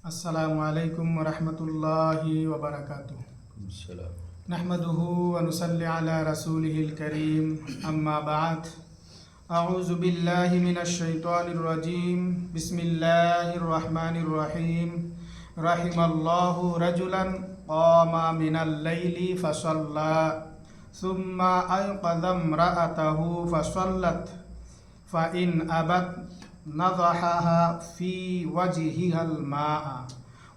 السلام علیکم ورحمۃ اللہ وبرکاتہ۔ السلام۔ نحمده ونصلی علی رسولہ الکریم، اما بعد، اعوذ باللہ من الشیطان الرجیم، بسم اللہ الرحمن الرحیم۔ رحم اللہ رجلا قام من اللیل فصلی ثم ایقظ امرأته فصلت فإن أبت نضحها في وجهها الماء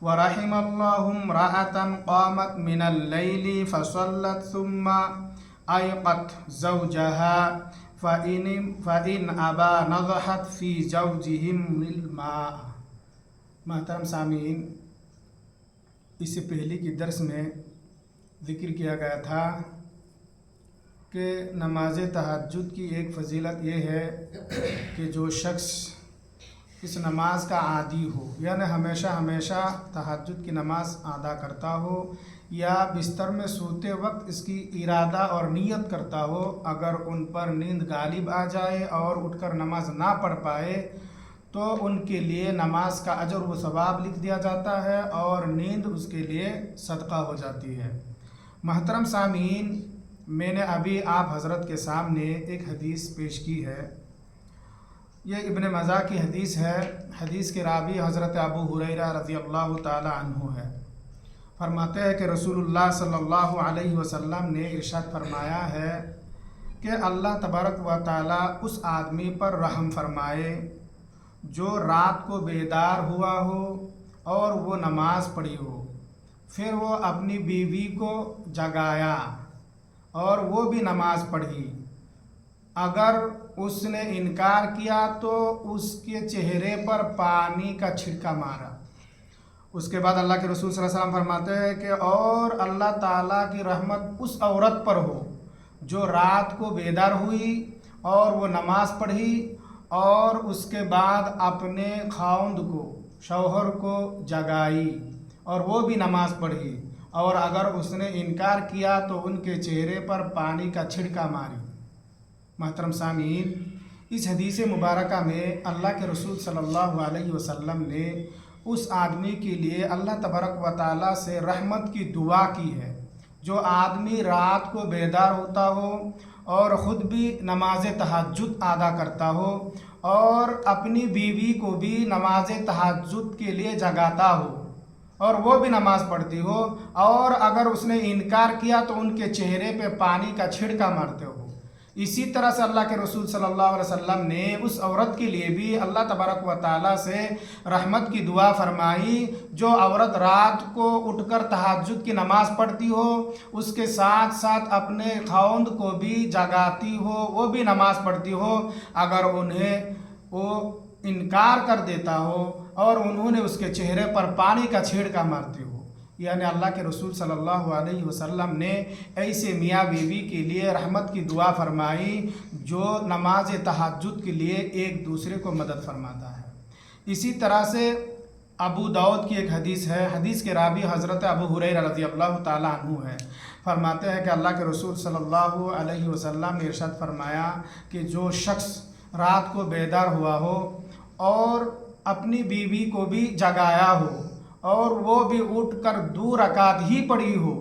ورحم الله امرأة قامت من الليل فصلت ثم أيقظت زوجها فإن أبى نضحت في زوجهم الماء۔ محترم سامعین، اس سے پہلے کی درس میں ذکر کیا گیا تھا کہ نماز تہجد کی ایک فضیلت یہ ہے کہ جو شخص اس نماز کا عادی ہو، یعنی ہمیشہ تہجد کی نماز ادا کرتا ہو یا بستر میں سوتے وقت اس کی ارادہ اور نیت کرتا ہو، اگر ان پر نیند غالب آ جائے اور اٹھ کر نماز نہ پڑھ پائے تو ان کے لیے نماز کا اجر و ثواب لکھ دیا جاتا ہے اور نیند اس کے لیے صدقہ ہو جاتی ہے۔ محترم سامعین، میں نے ابھی آپ حضرت کے سامنے ایک حدیث پیش کی ہے۔ یہ ابن ماجہ کی حدیث ہے۔ حدیث کے راوی حضرت ابو ہریرہ رضی اللہ تعالی عنہ ہے۔ فرماتے ہیں کہ رسول اللہ صلی اللہ علیہ وسلم نے ارشاد فرمایا ہے کہ اللہ تبارک و تعالی اس آدمی پر رحم فرمائے جو رات کو بیدار ہوا ہو اور وہ نماز پڑھی ہو، پھر وہ اپنی بیوی کو جگایا اور وہ بھی نماز پڑھی، اگر اس نے انکار کیا تو اس کے چہرے پر پانی کا چھڑکا مارا۔ اس کے بعد اللہ کے رسول صلی اللہ علیہ وسلم فرماتے ہیں کہ اور اللہ تعالیٰ کی رحمت اس عورت پر ہو جو رات کو بیدار ہوئی اور وہ نماز پڑھی اور اس کے بعد اپنے خاوند کو، شوہر کو جگائی اور وہ بھی نماز پڑھی، اور اگر اس نے انکار کیا تو ان کے چہرے پر پانی کا چھڑکا ماری۔ محترم سامعین، اس حدیث مبارکہ میں اللہ کے رسول صلی اللہ علیہ وسلم نے اس آدمی کے لیے اللہ تبارک و تعالیٰ سے رحمت کی دعا کی ہے جو آدمی رات کو بیدار ہوتا ہو اور خود بھی نماز تہجد ادا کرتا ہو اور اپنی بیوی کو بھی نماز تہجد کے لیے جگاتا ہو اور وہ بھی نماز پڑھتی ہو، اور اگر اس نے انکار کیا تو ان کے چہرے پہ پانی کا چھڑکا مارتے ہو۔ اسی طرح سے اللہ کے رسول صلی اللہ علیہ وسلم نے اس عورت کے لیے بھی اللہ تبارک و تعالیٰ سے رحمت کی دعا فرمائی جو عورت رات کو اٹھ کر تہجد کی نماز پڑھتی ہو، اس کے ساتھ ساتھ اپنے خاوند کو بھی جگاتی ہو، وہ بھی نماز پڑھتی ہو، اگر انہیں وہ انکار کر دیتا ہو اور انہوں نے اس کے چہرے پر پانی کا چھڑکا مارتے ہو، یعنی اللہ کے رسول صلی اللہ علیہ وسلم نے ایسے میاں بیوی کے لیے رحمت کی دعا فرمائی جو نماز تہجد کے لیے ایک دوسرے کو مدد فرماتا ہے۔ اسی طرح سے ابو داؤد کی ایک حدیث ہے۔ حدیث کے راوی حضرت ابو ہریرہ رضی اللہ تعالی عنہ ہے۔ فرماتے ہیں کہ اللہ کے رسول صلی اللہ علیہ وسلم نے ارشاد فرمایا کہ جو شخص رات کو بیدار ہوا ہو اور اپنی بیوی کو بھی جگایا ہو اور وہ بھی اٹھ کر 2 رکعت ہی پڑھی ہو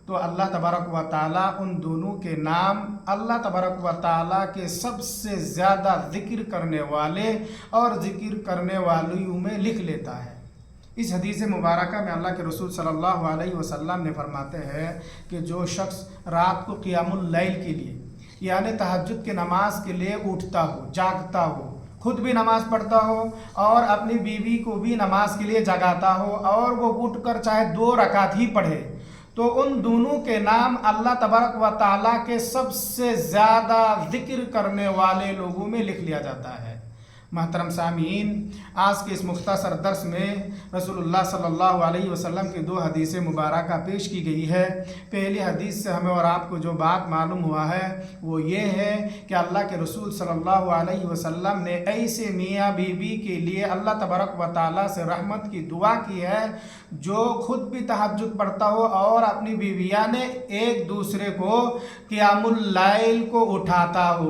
تو اللہ تبارک و تعالیٰ ان دونوں کے نام اللہ تبارک و تعالیٰ کے سب سے زیادہ ذکر کرنے والے اور ذکر کرنے والیوں میں لکھ لیتا ہے۔ اس حدیث مبارکہ میں اللہ کے رسول صلی اللہ علیہ وسلم نے فرماتے ہیں کہ جو شخص رات کو قیام اللیل کے لیے یعنی تہجد کی نماز کے لیے اٹھتا ہو، جاگتا ہو، خود بھی نماز پڑھتا ہو اور اپنی بیوی کو بھی نماز کے لیے جگاتا ہو اور وہ اٹھ کر چاہے 2 رکعت ہی پڑھے تو ان دونوں کے نام اللہ تبارک و تعالیٰ کے سب سے زیادہ ذکر کرنے والے لوگوں میں لکھ لیا جاتا ہے۔ محترم سامعین، آج کے اس مختصر درس میں رسول اللہ صلی اللہ علیہ وسلم کی 2 حدیث مبارکہ پیش کی گئی ہے۔ پہلی حدیث سے ہمیں اور آپ کو جو بات معلوم ہوا ہے وہ یہ ہے کہ اللہ کے رسول صلی اللہ علیہ وسلم نے ایسے میاں بیوی کے لیے اللہ تبارک و تعالیٰ سے رحمت کی دعا کی ہے جو خود بھی تہجد پڑھتا ہو اور اپنی بیویاں نے ایک دوسرے کو قیام اللیل کو اٹھاتا ہو۔